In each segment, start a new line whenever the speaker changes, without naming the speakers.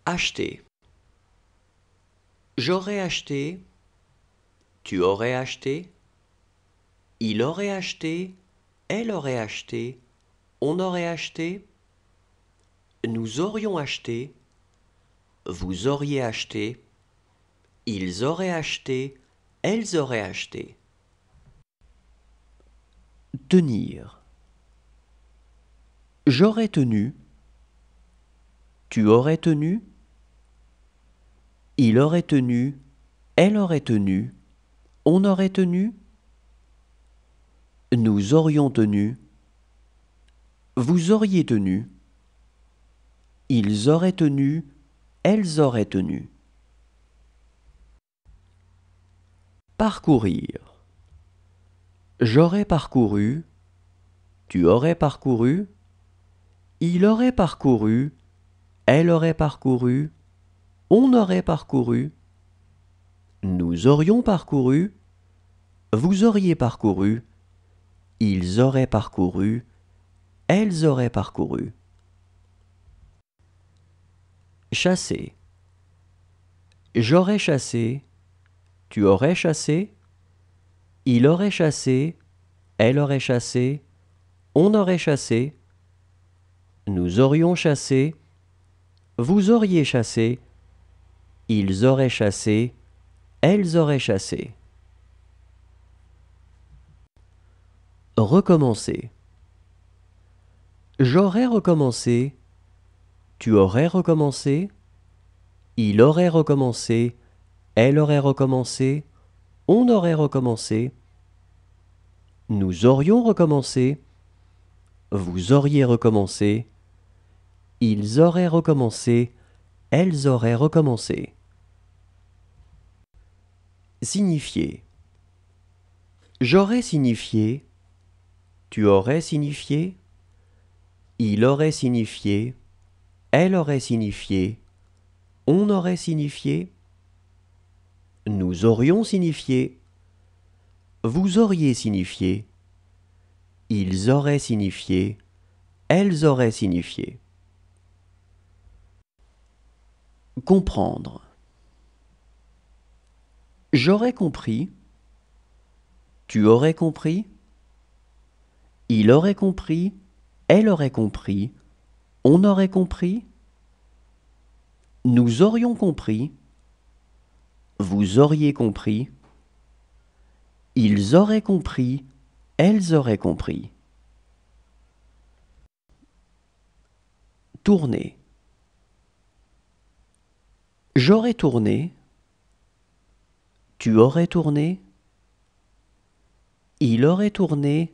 Acheter. J'aurais acheté. Tu aurais acheté. Il aurait acheté. Elle aurait acheté. On aurait acheté. Nous aurions acheté. Vous auriez acheté. Ils auraient acheté. Elles auraient acheté. Tenir. J'aurais tenu. Tu aurais tenu. Il aurait tenu. Elle aurait tenu. On aurait tenu. Nous aurions tenu. Vous auriez tenu. Ils auraient tenu. Elles auraient tenu. Parcourir. J'aurais parcouru. Tu aurais parcouru. Il aurait parcouru. Elle aurait parcouru. On aurait parcouru. Nous aurions parcouru. Vous auriez parcouru. Ils auraient parcouru. Elles auraient parcouru. Chasser. J'aurais chassé. Tu aurais chassé. Il aurait chassé. Elle aurait chassé. On aurait chassé. Nous aurions chassé. Vous auriez chassé. Ils auraient chassé. Elles auraient chassé. Recommencer. J'aurais recommencé. Tu aurais recommencé. Il aurait recommencé. Elle aurait recommencé. On aurait recommencé. Nous aurions recommencé. Vous auriez recommencé. Ils auraient recommencé. Elles auraient recommencé. Signifier. J'aurais signifié. Tu aurais signifié. Il aurait signifié. Elle aurait signifié. On aurait signifié. Nous aurions signifié. Vous auriez signifié. Ils auraient signifié. Elles auraient signifié. Comprendre. J'aurais compris. Tu aurais compris. Il aurait compris. Elle aurait compris. On aurait compris. Nous aurions compris. Vous auriez compris. Ils auraient compris. Elles auraient compris. Tourner. J'aurais tourné. Tu aurais tourné. Il aurait tourné.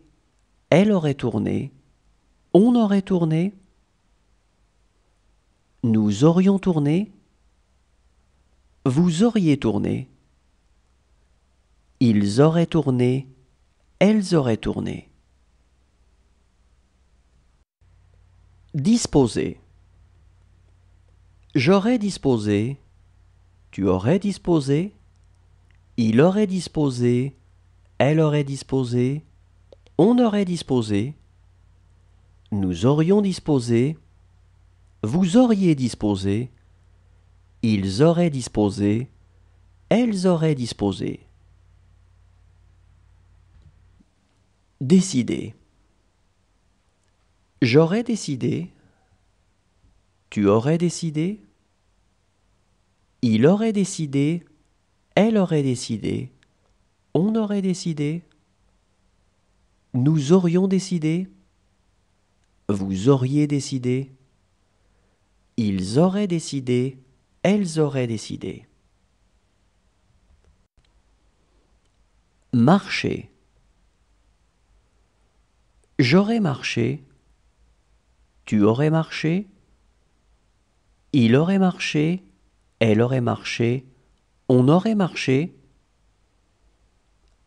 Elle aurait tourné. On aurait tourné. Nous aurions tourné. Vous auriez tourné. Ils auraient tourné. Elles auraient tourné. Disposer. J'aurais disposé. Tu aurais disposé. Il aurait disposé. Elle aurait disposé. On aurait disposé. Nous aurions disposé. Vous auriez disposé. Ils auraient disposé. Elles auraient disposé. Décider. J'aurais décidé. Tu aurais décidé. Il aurait décidé. Elle aurait décidé. On aurait décidé. Nous aurions décidé. Vous auriez décidé. Ils auraient décidé. Elles auraient décidé. Marcher. J'aurais marché. Tu aurais marché. Il aurait marché. Elle aurait marché. On aurait marché.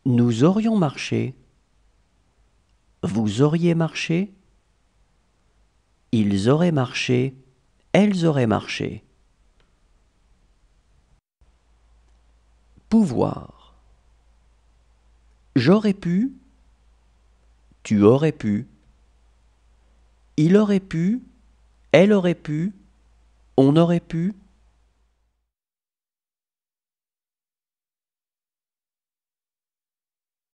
Nous aurions marché. Vous auriez marché. Ils auraient marché. Elles auraient marché. Pouvoir. J'aurais pu. Tu aurais pu. Il aurait pu. Elle aurait pu. On aurait pu.